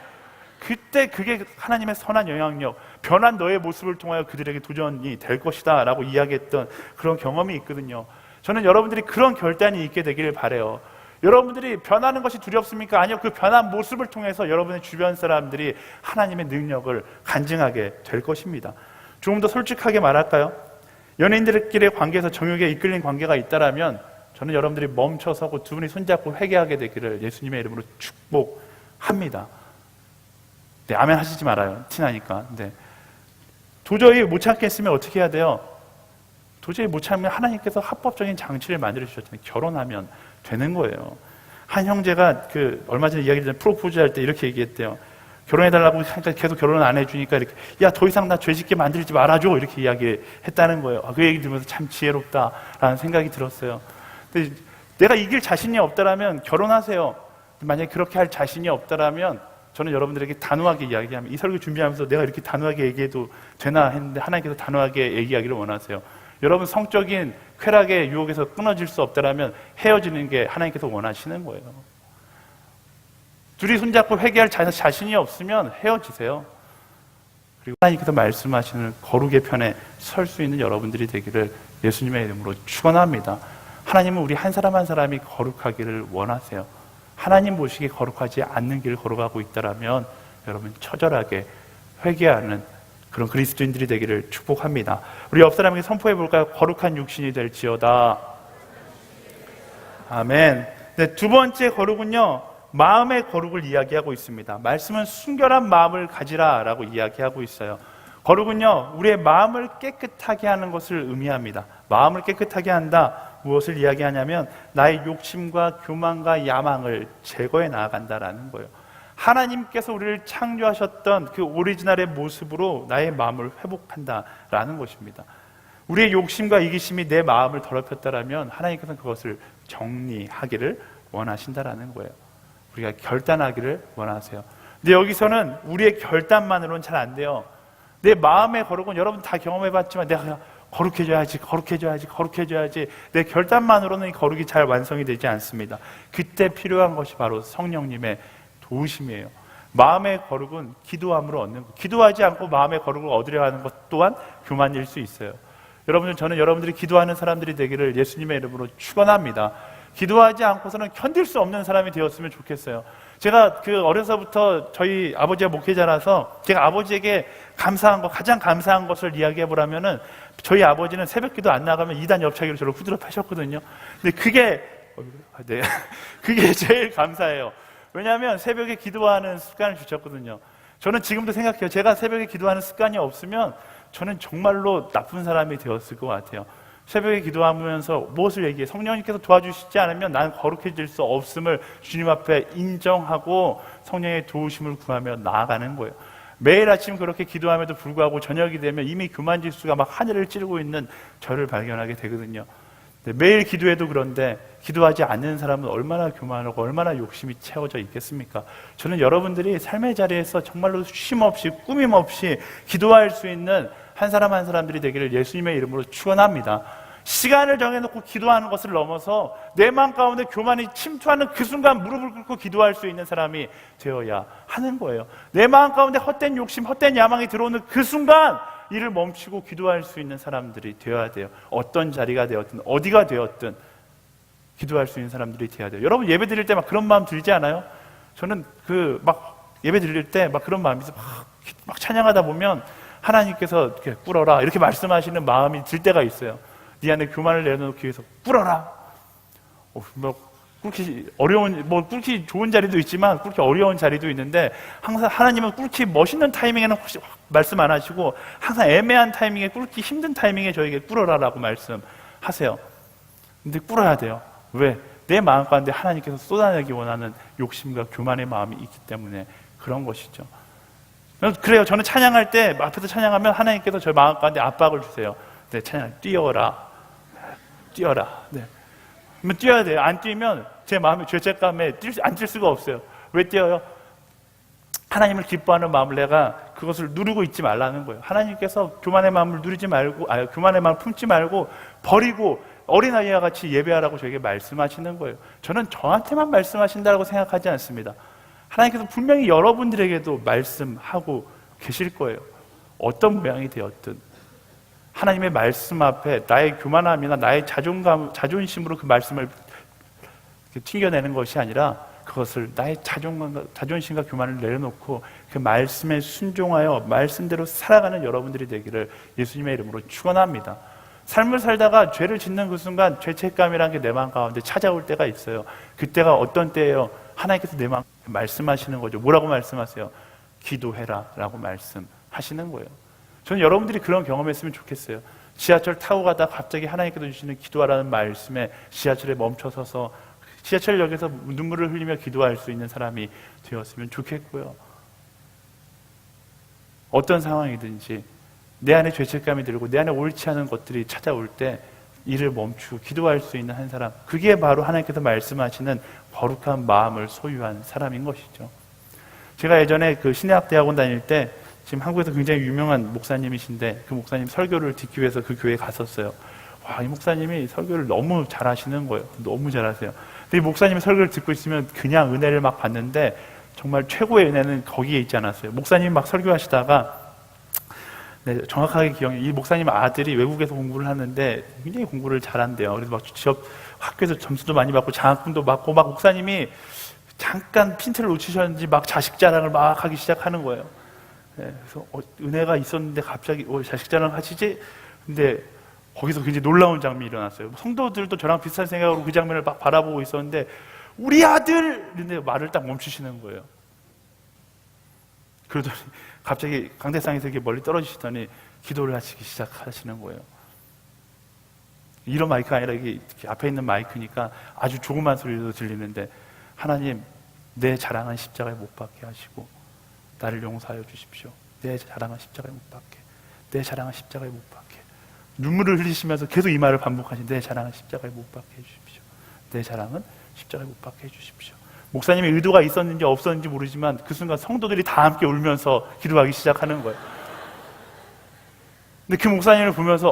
그때 그게 하나님의 선한 영향력, 변한 너의 모습을 통하여 그들에게 도전이 될 것이다 라고 이야기했던 그런 경험이 있거든요. 저는 여러분들이 그런 결단이 있게 되기를 바라요. 여러분들이 변하는 것이 두렵습니까? 아니요, 그 변한 모습을 통해서 여러분의 주변 사람들이 하나님의 능력을 간증하게 될 것입니다. 조금 더 솔직하게 말할까요? 연예인들끼리의 관계에서 정욕에 이끌린 관계가 있다면 저는 여러분들이 멈춰서고 두 분이 손잡고 회개하게 되기를 예수님의 이름으로 축복합니다. 네, 아멘 하시지 말아요. 티나니까. 네. 도저히 못 참겠으면 어떻게 해야 돼요? 도저히 못 참으면 하나님께서 합법적인 장치를 만들어 주셨잖아요. 결혼하면 되는 거예요. 한 형제가 얼마 전에 이야기했던 프로포즈 할 때 이렇게 얘기했대요. 결혼해달라고 하니까 계속 결혼을 안 해주니까 이렇게, 야, 더 이상 나 죄짓게 만들지 말아줘. 이렇게 이야기했다는 거예요. 그 얘기 들으면서 참 지혜롭다라는 생각이 들었어요. 근데 내가 이길 자신이 없다라면 결혼하세요. 만약에 그렇게 할 자신이 없다라면 저는 여러분들에게 단호하게 이야기하면, 이 설교 준비하면서 내가 이렇게 단호하게 얘기해도 되나 했는데 하나님께서 단호하게 얘기하기를 원하세요. 여러분, 성적인 쾌락의 유혹에서 끊어질 수 없다라면 헤어지는 게 하나님께서 원하시는 거예요. 둘이 손잡고 회개할 자신이 없으면 헤어지세요. 그리고 하나님께서 말씀하시는 거룩의 편에 설 수 있는 여러분들이 되기를 예수님의 이름으로 축원합니다. 하나님은 우리 한 사람 한 사람이 거룩하기를 원하세요. 하나님 보시기에 거룩하지 않는 길을 걸어가고 있다면 여러분 처절하게 회개하는 그런 그리스도인들이 되기를 축복합니다. 우리 옆 사람에게 선포해 볼까요? 거룩한 육신이 될지어다. 아멘. 네, 두 번째 거룩은요, 마음의 거룩을 이야기하고 있습니다. 말씀은 순결한 마음을 가지라라고 이야기하고 있어요. 거룩은요, 우리의 마음을 깨끗하게 하는 것을 의미합니다. 마음을 깨끗하게 한다. 무엇을 이야기하냐면 나의 욕심과 교만과 야망을 제거해 나아간다라는 거예요. 하나님께서 우리를 창조하셨던 그 오리지널의 모습으로 나의 마음을 회복한다라는 것입니다. 우리의 욕심과 이기심이 내 마음을 더럽혔다라면 하나님께서는 그것을 정리하기를 원하신다라는 거예요. 우리가 결단하기를 원하세요. 근데 여기서는 우리의 결단만으로는 잘 안 돼요. 내 마음의 거룩은 여러분 다 경험해봤지만 내가 거룩해져야지, 거룩해져야지, 거룩해져야지. 내 결단만으로는 이 거룩이 잘 완성이 되지 않습니다. 그때 필요한 것이 바로 성령님의 도우심이에요. 마음의 거룩은 기도함으로 얻는 것. 기도하지 않고 마음의 거룩을 얻으려 하는 것 또한 교만일 수 있어요. 여러분, 저는 여러분들이 기도하는 사람들이 되기를 예수님의 이름으로 축원합니다. 기도하지 않고서는 견딜 수 없는 사람이 되었으면 좋겠어요. 제가 어려서부터 저희 아버지가 목회자라서 제가 아버지에게 감사한 것, 가장 감사한 것을 이야기해 보라면은 저희 아버지는 새벽 기도 안 나가면 이단 옆차기로 저를 후드려 패셨거든요. 근데 그게 제일 감사해요. 왜냐하면 새벽에 기도하는 습관을 주셨거든요. 저는 지금도 생각해요. 제가 새벽에 기도하는 습관이 없으면 저는 정말로 나쁜 사람이 되었을 것 같아요. 새벽에 기도하면서 무엇을 얘기해? 성령님께서 도와주시지 않으면 나는 거룩해질 수 없음을 주님 앞에 인정하고 성령의 도우심을 구하며 나아가는 거예요. 매일 아침 그렇게 기도함에도 불구하고 저녁이 되면 이미 교만 지수가 막 하늘을 찌르고 있는 저를 발견하게 되거든요. 매일 기도해도 그런데 기도하지 않는 사람은 얼마나 교만하고 얼마나 욕심이 채워져 있겠습니까? 저는 여러분들이 삶의 자리에서 정말로 쉼없이 꾸밈없이 기도할 수 있는 한 사람 한 사람들이 되기를 예수님의 이름으로 축원합니다. 시간을 정해놓고 기도하는 것을 넘어서 내 마음 가운데 교만이 침투하는 그 순간 무릎을 꿇고 기도할 수 있는 사람이 되어야 하는 거예요. 내 마음 가운데 헛된 욕심, 헛된 야망이 들어오는 그 순간 이를 멈추고 기도할 수 있는 사람들이 되어야 돼요. 어떤 자리가 되었든 어디가 되었든 기도할 수 있는 사람들이 되어야 돼요. 여러분 예배 드릴 때 막 그런 마음 들지 않아요? 저는 예배 드릴 때 막 그런 마음이 막 찬양하다 보면 하나님께서 이렇게 꿇어라 이렇게 말씀하시는 마음이 들 때가 있어요. 네 안에 교만을 내려놓기 위해서 꿇어라. 꿇기 어려운, 꿇기 좋은 자리도 있지만 꿇기 어려운 자리도 있는데 항상 하나님은 꿇기 멋있는 타이밍에는 혹시 말씀 안 하시고 항상 애매한 타이밍에 꿇기 힘든 타이밍에 저에게 꿇어라라고 말씀하세요. 근데 꿇어야 돼요. 왜? 내 마음 가운데 하나님께서 쏟아내기 원하는 욕심과 교만의 마음이 있기 때문에 그런 것이죠. 그래요. 저는 찬양할 때 앞에서 찬양하면 하나님께서 저 마음 가운데 압박을 주세요. 네, 찬양 뛰어라. 네. 그러면 뛰어야 돼요. 안 뛰면 제 마음의 죄책감에 안 뛸 수가 없어요. 왜 뛰어요? 하나님을 기뻐하는 마음을 내가 그것을 누르고 있지 말라는 거예요. 하나님께서 교만의 마음을 교만의 마음을 품지 말고 버리고 어린아이와 같이 예배하라고 저에게 말씀하시는 거예요. 저는 저한테만 말씀하신다고 생각하지 않습니다. 하나님께서 분명히 여러분들에게도 말씀하고 계실 거예요. 어떤 모양이 되었든 하나님의 말씀 앞에 나의 교만함이나 나의 자존심으로 그 말씀을 튕겨내는 것이 아니라 그것을 나의 자존심과 교만을 내려놓고 그 말씀에 순종하여 말씀대로 살아가는 여러분들이 되기를 예수님의 이름으로 축원합니다. 삶을 살다가 죄를 짓는 그 순간 죄책감이라는 게 내 마음 가운데 찾아올 때가 있어요. 그때가 어떤 때예요? 하나님께서 내 마음에 말씀하시는 거죠. 뭐라고 말씀하세요? 기도해라 라고 말씀하시는 거예요. 저는 여러분들이 그런 경험했으면 좋겠어요. 지하철 타고 가다 갑자기 하나님께서 주시는 기도하라는 말씀에 지하철에 멈춰서서 지하철역에서 눈물을 흘리며 기도할 수 있는 사람이 되었으면 좋겠고요. 어떤 상황이든지 내 안에 죄책감이 들고 내 안에 옳지 않은 것들이 찾아올 때 이를 멈추고 기도할 수 있는 한 사람, 그게 바로 하나님께서 말씀하시는 거룩한 마음을 소유한 사람인 것이죠. 제가 예전에 신의학대학원 다닐 때 지금 한국에서 굉장히 유명한 목사님이신데 그 목사님 설교를 듣기 위해서 그 교회에 갔었어요. 와, 이 목사님이 설교를 너무 잘하시는 거예요. 너무 잘하세요. 근데 이 목사님의 설교를 듣고 있으면 그냥 은혜를 막 받는데 정말 최고의 은혜는 거기에 있지 않았어요. 목사님이 막 설교하시다가 정확하게 이 목사님 아들이 외국에서 공부를 하는데 굉장히 공부를 잘한대요. 그래서 막 학교에서 점수도 많이 받고 장학금도 받고 막 목사님이 잠깐 핀트를 놓치셨는지 막 자식 자랑을 막 하기 시작하는 거예요. 그래서 은혜가 있었는데 갑자기 자식 자랑 하시지? 근데 거기서 굉장히 놀라운 장면이 일어났어요. 성도들도 저랑 비슷한 생각으로 그 장면을 막 바라보고 있었는데 우리 아들! 근데 말을 딱 멈추시는 거예요. 그러더니 갑자기 강대상에서 이렇게 멀리 떨어지시더니 기도를 하시기 시작하시는 거예요. 이런 마이크가 아니라 이게 앞에 있는 마이크니까 아주 조그만 소리로 들리는데 하나님, 내 자랑한 십자가에 못 박게 하시고 나를 용서하여 주십시오. 내 자랑한 십자가에 못 박게. 내 자랑한 십자가에 못 박게. 눈물을 흘리시면서 계속 이 말을 반복하신 내 자랑은 십자가에 못 박게 해주십시오. 내 자랑은 십자가에 못 박게 해주십시오. 목사님의 의도가 있었는지 없었는지 모르지만 그 순간 성도들이 다 함께 울면서 기도하기 시작하는 거예요. 근데 그 목사님을 보면서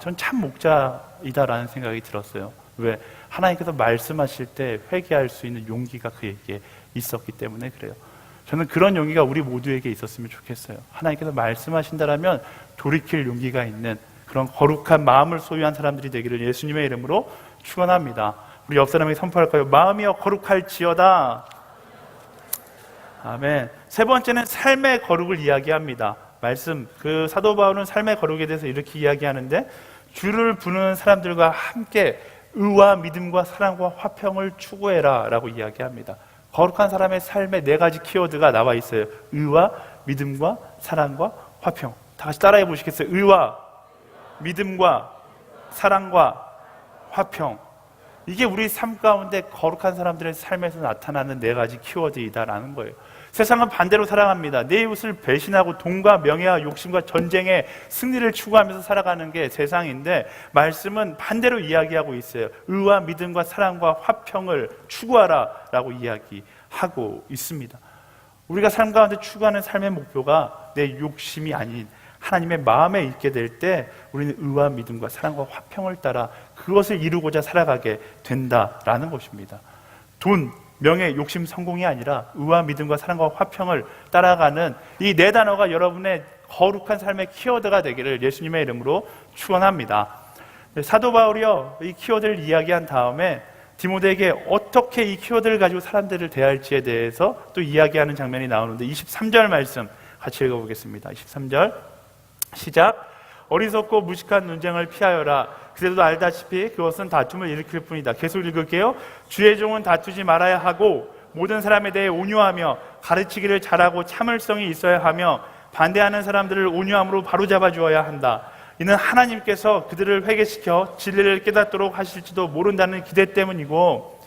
전 참 목자이다라는 생각이 들었어요. 왜? 하나님께서 말씀하실 때 회개할 수 있는 용기가 그에게 있었기 때문에 그래요. 저는 그런 용기가 우리 모두에게 있었으면 좋겠어요. 하나님께서 말씀하신다라면 돌이킬 용기가 있는 그런 거룩한 마음을 소유한 사람들이 되기를 예수님의 이름으로 축원합니다. 우리 옆 사람에게 선포할까요? 마음이여 거룩할지어다. 아멘. 세 번째는 삶의 거룩을 이야기합니다. 말씀, 사도 바울은 삶의 거룩에 대해서 이렇게 이야기하는데, 주를 부르는 사람들과 함께 의와 믿음과 사랑과 화평을 추구해라 라고 이야기합니다. 거룩한 사람의 삶에 네 가지 키워드가 나와 있어요. 의와 믿음과 사랑과 화평. 다 같이 따라해 보시겠어요? 의와 믿음과 사랑과 화평. 이게 우리 삶 가운데 거룩한 사람들의 삶에서 나타나는 네 가지 키워드이다라는 거예요. 세상은 반대로 살아갑니다. 내 이웃을 배신하고 돈과 명예와 욕심과 전쟁의 승리를 추구하면서 살아가는 게 세상인데, 말씀은 반대로 이야기하고 있어요. 의와 믿음과 사랑과 화평을 추구하라 라고 이야기하고 있습니다. 우리가 삶 가운데 추구하는 삶의 목표가 내 욕심이 아닌 하나님의 마음에 있게 될 때 우리는 의와 믿음과 사랑과 화평을 따라 그것을 이루고자 살아가게 된다라는 것입니다. 돈, 명예, 욕심, 성공이 아니라 의와 믿음과 사랑과 화평을 따라가는 이 네 단어가 여러분의 거룩한 삶의 키워드가 되기를 예수님의 이름으로 축원합니다. 사도 바울이요, 이 키워드를 이야기한 다음에 디모데에게 어떻게 이 키워드를 가지고 사람들을 대할지에 대해서 또 이야기하는 장면이 나오는데, 23절 말씀 같이 읽어보겠습니다. 23절 시작. 어리석고 무식한 논쟁을 피하여라. 그래도 알다시피 그것은 다툼을 일으킬 뿐이다. 계속 읽을게요. 주의 종은 다투지 말아야 하고 모든 사람에 대해 온유하며 가르치기를 잘하고 참을성이 있어야 하며 반대하는 사람들을 온유함으로 바로잡아 주어야 한다. 이는 하나님께서 그들을 회개시켜 진리를 깨닫도록 하실지도 모른다는 기대 때문이고,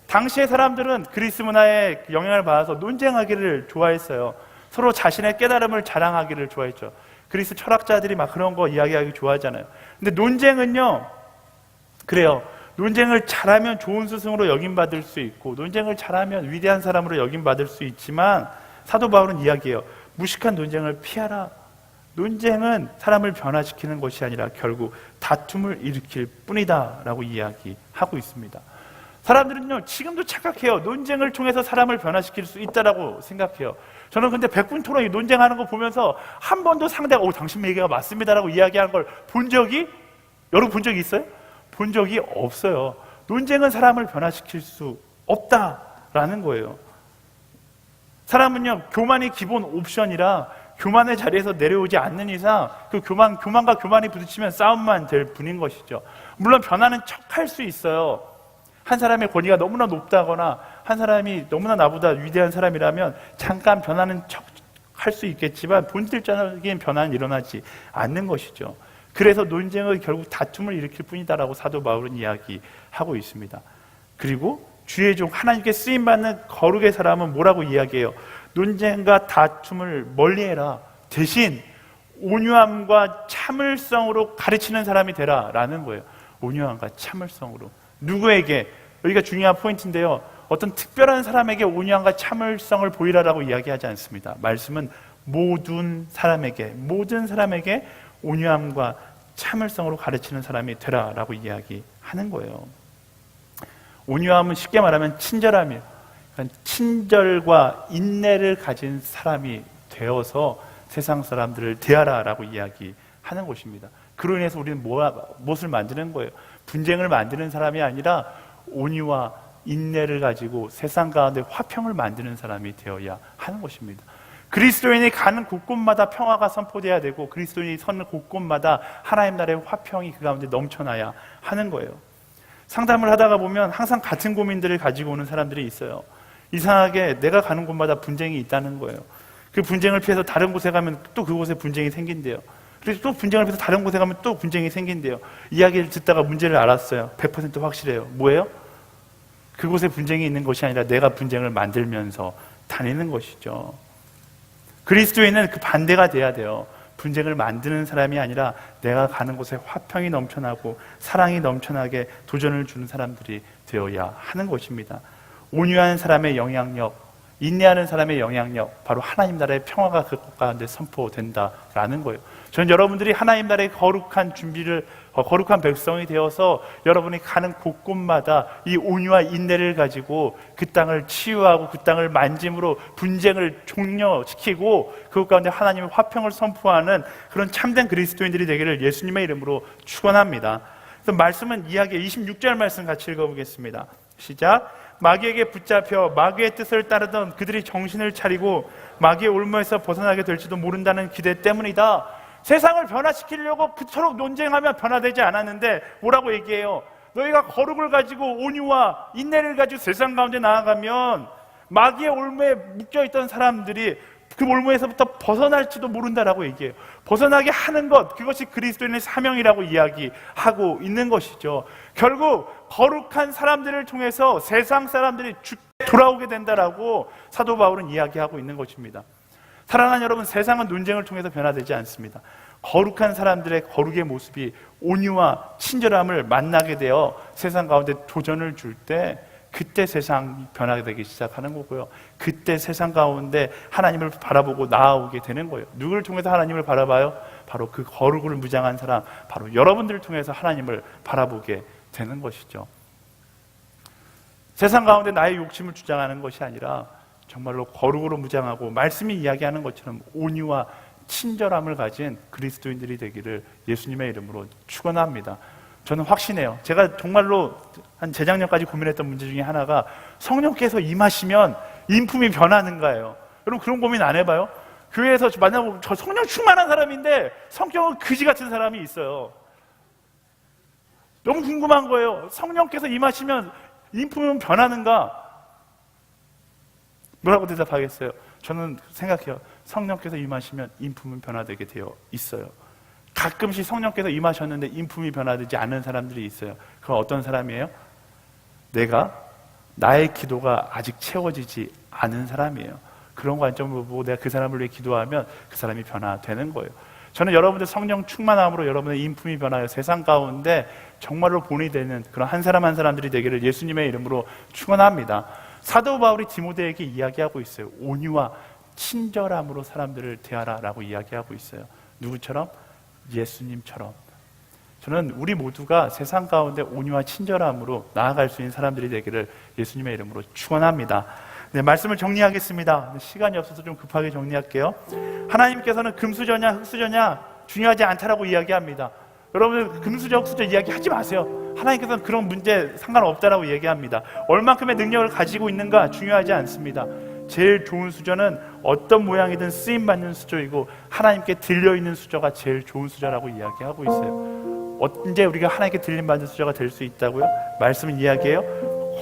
당시의 사람들은 그리스 문화의 영향을 받아서 논쟁하기를 좋아했어요. 서로 자신의 깨달음을 자랑하기를 좋아했죠. 그리스 철학자들이 막 그런 거 이야기하기 좋아하잖아요. 근데 논쟁은요, 그래요. 논쟁을 잘하면 좋은 스승으로 여김받을 수 있고, 논쟁을 잘하면 위대한 사람으로 여김받을 수 있지만, 사도 바울은 이야기해요. 무식한 논쟁을 피하라. 논쟁은 사람을 변화시키는 것이 아니라 결국 다툼을 일으킬 뿐이다 라고 이야기하고 있습니다. 사람들은요, 지금도 착각해요. 논쟁을 통해서 사람을 변화시킬 수 있다라고 생각해요. 저는 근데 100분 토론이 논쟁하는 거 보면서 한 번도 상대가 당신 얘기가 맞습니다라고 이야기하는 걸 본 적이, 여러분 본 적이 있어요? 본 적이 없어요. 논쟁은 사람을 변화시킬 수 없다라는 거예요. 사람은요, 교만이 기본 옵션이라 교만의 자리에서 내려오지 않는 이상 그 교만과 교만이 부딪히면 싸움만 될 뿐인 것이죠. 물론 변하는 척할 수 있어요. 한 사람의 권위가 너무나 높다거나 한 사람이 너무나 나보다 위대한 사람이라면 잠깐 변하는 척 할 수 있겠지만 본질적인 변화는 일어나지 않는 것이죠. 그래서 논쟁은 결국 다툼을 일으킬 뿐이다라고 사도 바울은 이야기하고 있습니다. 그리고 주의 종, 하나님께 쓰임받는 거룩의 사람은 뭐라고 이야기해요? 논쟁과 다툼을 멀리해라. 대신 온유함과 참을성으로 가르치는 사람이 되라 라는 거예요. 온유함과 참을성으로. 누구에게? 여기가 중요한 포인트인데요, 어떤 특별한 사람에게 온유함과 참을성을 보이라라고 이야기하지 않습니다. 말씀은 모든 사람에게 온유함과 참을성으로 가르치는 사람이 되라라고 이야기하는 거예요. 온유함은 쉽게 말하면 친절함이에요. 그러니까 친절과 인내를 가진 사람이 되어서 세상 사람들을 대하라라고 이야기하는 것입니다. 그로 인해서 우리는 무엇을 만드는 거예요? 분쟁을 만드는 사람이 아니라 온유와 인내를 가지고 세상 가운데 화평을 만드는 사람이 되어야 하는 것입니다. 그리스도인이 가는 곳곳마다 평화가 선포돼야 되고, 그리스도인이 서는 곳곳마다 하나님 나라의 화평이 그 가운데 넘쳐나야 하는 거예요. 상담을 하다가 보면 항상 같은 고민들을 가지고 오는 사람들이 있어요. 이상하게 내가 가는 곳마다 분쟁이 있다는 거예요. 그 분쟁을 피해서 다른 곳에 가면 또 그곳에 분쟁이 생긴대요. 그래서 또 분쟁을 피해서 다른 곳에 가면 또 분쟁이 생긴대요. 이야기를 듣다가 문제를 알았어요. 100% 확실해요. 뭐예요? 그곳에 분쟁이 있는 것이 아니라 내가 분쟁을 만들면서 다니는 것이죠. 그리스도인은 그 반대가 돼야 돼요. 분쟁을 만드는 사람이 아니라 내가 가는 곳에 화평이 넘쳐나고 사랑이 넘쳐나게 도전을 주는 사람들이 되어야 하는 것입니다. 온유한 사람의 영향력, 인내하는 사람의 영향력, 바로 하나님 나라의 평화가 그 가운데 선포된다라는 거예요. 저는 여러분들이 하나님 나라의 거룩한 준비를, 거룩한 백성이 되어서 여러분이 가는 곳곳마다 이 온유와 인내를 가지고 그 땅을 치유하고 그 땅을 만짐으로 분쟁을 종료시키고 그것 가운데 하나님의 화평을 선포하는 그런 참된 그리스도인들이 되기를 예수님의 이름으로 축원합니다. 그래서 말씀은 이야기 26절 말씀 같이 읽어보겠습니다. 시작. 마귀에게 붙잡혀 마귀의 뜻을 따르던 그들이 정신을 차리고 마귀의 올무에서 벗어나게 될지도 모른다는 기대 때문이다. 세상을 변화시키려고 그토록 논쟁하며 변화되지 않았는데 뭐라고 얘기해요? 너희가 거룩을 가지고 온유와 인내를 가지고 세상 가운데 나아가면 마귀의 올무에 묶여있던 사람들이 그 올무에서부터 벗어날지도 모른다라고 얘기해요. 벗어나게 하는 것, 그것이 그리스도인의 사명이라고 이야기하고 있는 것이죠. 결국 거룩한 사람들을 통해서 세상 사람들이 돌아오게 된다라고 사도 바울은 이야기하고 있는 것입니다. 사랑하는 여러분, 세상은 논쟁을 통해서 변화되지 않습니다. 거룩한 사람들의 거룩의 모습이 온유와 친절함을 만나게 되어 세상 가운데 도전을 줄 때 그때 세상이 변화되기 시작하는 거고요. 그때 세상 가운데 하나님을 바라보고 나아오게 되는 거예요. 누구를 통해서 하나님을 바라봐요? 바로 그 거룩을 무장한 사람, 바로 여러분들을 통해서 하나님을 바라보게 되는 것이죠. 세상 가운데 나의 욕심을 주장하는 것이 아니라 정말로 거룩으로 무장하고 말씀이 이야기하는 것처럼 온유와 친절함을 가진 그리스도인들이 되기를 예수님의 이름으로 축원합니다. 저는 확신해요. 제가 정말로 한 재작년까지 고민했던 문제 중에 하나가 성령께서 임하시면 인품이 변하는가예요. 여러분 그런 고민 안 해봐요? 교회에서 만나고 저 성령 충만한 사람인데 성격은 그지 같은 사람이 있어요. 너무 궁금한 거예요. 성령께서 임하시면 인품은 변하는가? 뭐라고 대답하겠어요? 저는 생각해요. 성령께서 임하시면 인품은 변화되게 되어 있어요. 가끔씩 성령께서 임하셨는데 인품이 변화되지 않은 사람들이 있어요. 그건 어떤 사람이에요? 나의 기도가 아직 채워지지 않은 사람이에요. 그런 관점으로 보고 내가 그 사람을 위해 기도하면 그 사람이 변화되는 거예요. 저는 여러분들 성령 충만함으로 여러분의 인품이 변하여 세상 가운데 정말로 본이 되는 그런 한 사람 한 사람들이 되기를 예수님의 이름으로 축원합니다. 사도 바울이 디모데에게 이야기하고 있어요. 온유와 친절함으로 사람들을 대하라라고 이야기하고 있어요. 누구처럼? 예수님처럼. 저는 우리 모두가 세상 가운데 온유와 친절함으로 나아갈 수 있는 사람들이 되기를 예수님의 이름으로 축원합니다. 네, 말씀을 정리하겠습니다. 시간이 없어서 좀 급하게 정리할게요. 하나님께서는 금수저냐 흙수저냐 중요하지 않다라고 이야기합니다. 여러분 금수저 흙수저 이야기하지 마세요. 하나님께서는 그런 문제 상관없다라고 얘기합니다. 얼만큼의 능력을 가지고 있는가 중요하지 않습니다. 제일 좋은 수저는 어떤 모양이든 쓰임받는 수저이고 하나님께 들려있는 수저가 제일 좋은 수저라고 이야기하고 있어요. 언제 우리가 하나님께 들림받는 수저가 될 수 있다고요? 말씀은 이야기해요.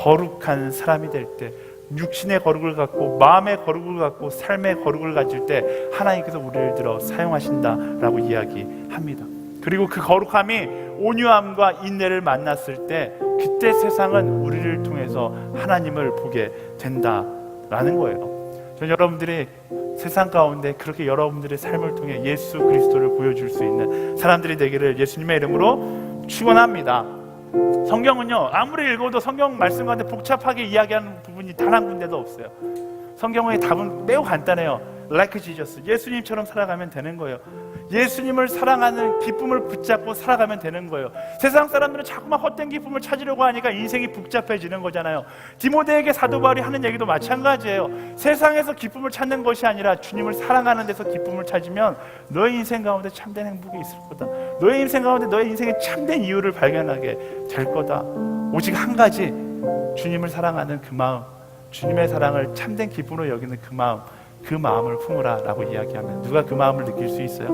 거룩한 사람이 될 때, 육신의 거룩을 갖고 마음의 거룩을 갖고 삶의 거룩을 가질 때 하나님께서 우리를 들어 사용하신다라고 이야기합니다. 그리고 그 거룩함이 온유함과 인내를 만났을 때 그때 세상은 우리를 통해서 하나님을 보게 된다라는 거예요. 저는 여러분들이 세상 가운데 그렇게 여러분들의 삶을 통해 예수 그리스도를 보여줄 수 있는 사람들이 되기를 예수님의 이름으로 축원합니다. 성경은요, 아무리 읽어도 성경 말씀 가운데 복잡하게 이야기하는 부분이 단 한 군데도 없어요. 성경의 답은 매우 간단해요. Like Jesus, 예수님처럼 살아가면 되는 거예요. 예수님을 사랑하는 기쁨을 붙잡고 살아가면 되는 거예요. 세상 사람들은 자꾸만 헛된 기쁨을 찾으려고 하니까 인생이 복잡해지는 거잖아요. 디모데에게 사도 바울이 하는 얘기도 마찬가지예요. 세상에서 기쁨을 찾는 것이 아니라 주님을 사랑하는 데서 기쁨을 찾으면 너의 인생 가운데 참된 행복이 있을 거다. 너의 인생 가운데 너의 인생의 참된 이유를 발견하게 될 거다. 오직 한 가지, 주님을 사랑하는 그 마음, 주님의 사랑을 참된 기쁨으로 여기는 그 마음, 그 마음을 품으라 라고 이야기하면 누가 그 마음을 느낄 수 있어요?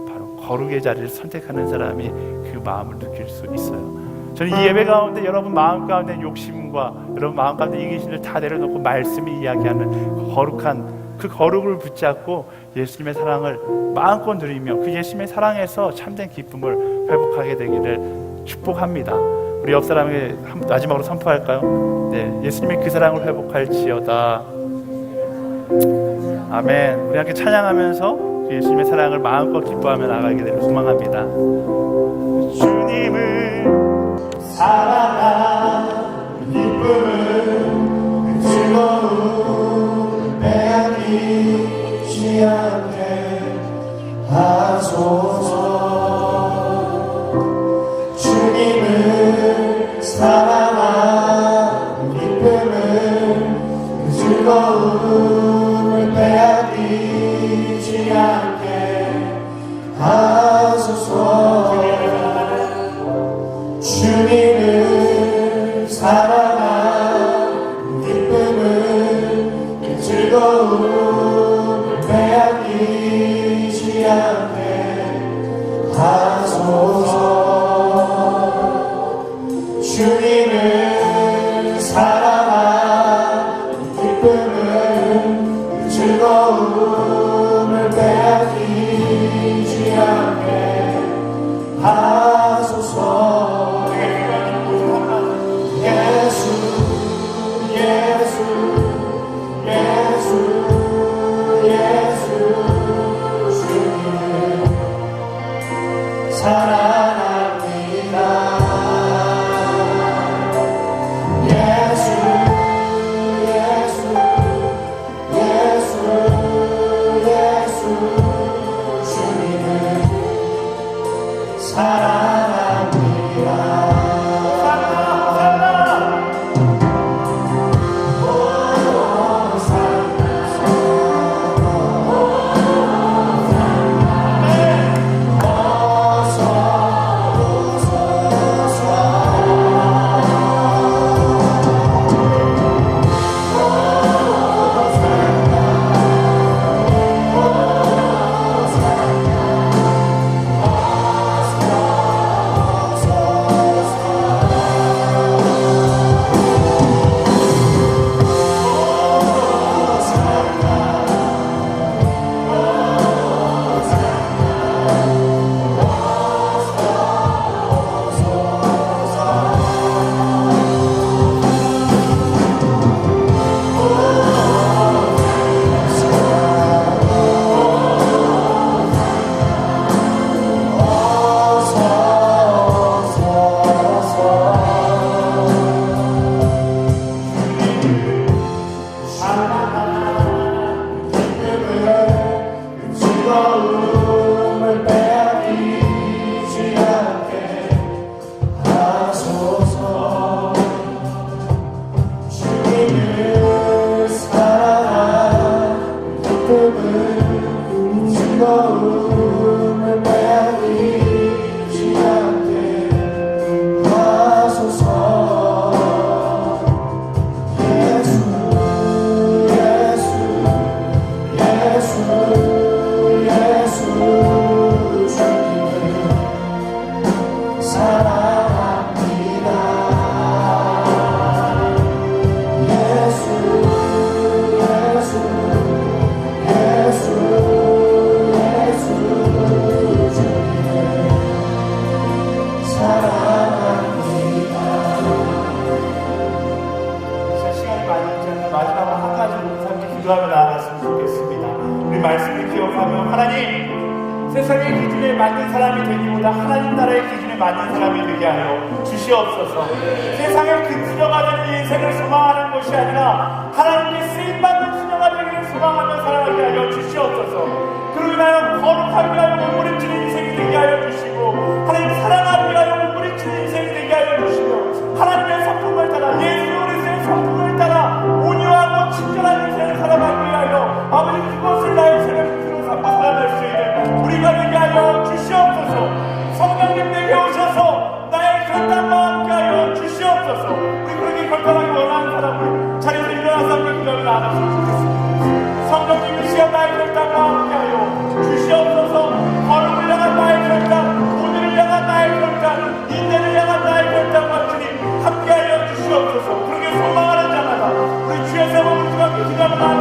바로 거룩의 자리를 선택하는 사람이 그 마음을 느낄 수 있어요. 저는 이 예배 가운데 여러분 마음 가운데 욕심과 여러분 마음 가운데 이기심을 다 내려놓고 말씀이 이야기하는 그 거룩한 그 거룩을 붙잡고 예수님의 사랑을 마음껏 누리며 그 예수님의 사랑에서 참된 기쁨을 회복하게 되기를 축복합니다. 우리 옆 사람에게 마지막으로 선포할까요? 네, 예수님이 그 사랑을 회복할지어다. 아멘. 우리 함께 찬양하면서 예수님의 사랑을 마음껏 기뻐하며 나가게 되길 소망합니다. 주님을 사랑한 기쁨은 즐거운 하소서. 주님을 사랑하는 기쁨을 그 즐거움을 빼앗기지 않게 하소서. 주님을 사랑하는 기쁨을 그 즐거움을 빼앗기지 않게 하소서. 주님을 사랑하는 기쁨을 그 즐거움을 빼앗기지 않게 하소서. 예수 예수 예수 예수 주님을 사랑합니다. 예수 예수 예수 예수 주님을 사랑합니다. 기도하며 나아갔으면 좋겠습니다. 우리 말씀을 기억하며 하나님, 세상의 기준에 맞는 사람이 되기보다 하나님 나라의 기준에 맞는 사람이 되게 하여 주시옵소서. 세상의 근수녀가 되는 인생을 소망하는 것이 아니라 하나님께 쓰임받는 수녀가 되기를 소망하며 살아가게 하여 주시옵소서. 그로 인하여 거룩하게 하여 몸부림치는 인생이 되게 하여 주시고, 하나님 사랑하게 하여 몸부림치는 인생이 되게 하여 주시고, 하나님의 성품을 따라, 예수 그리스도의 성품을 따라 온유하고 친절한 인생을 살아가게 하여 아버지 그것을 나의 삶의 기준으로 삼고 살아갈 수 있는 우리가 되게 하여 주시옵소서. 성령님 내게 오셔서 나의 결단과 함께하여 주시옵소서. 우리 그렇게 결단하기 원하는 사람을 자리에서 일어나서 함께 기도하며 나아갔으면 좋겠습니다. 성령님 이 시간 나의 결단과 함께하여 주시옵소서. 걸음을 향한 나의 결단, 오늘을 향한 나의 결단, 인내를 향한 나의 결단과 주님 함께하여 주시옵소서. 그렇게 소망하는 자마다 우리 주의 세번 우리가 기도하며 나아가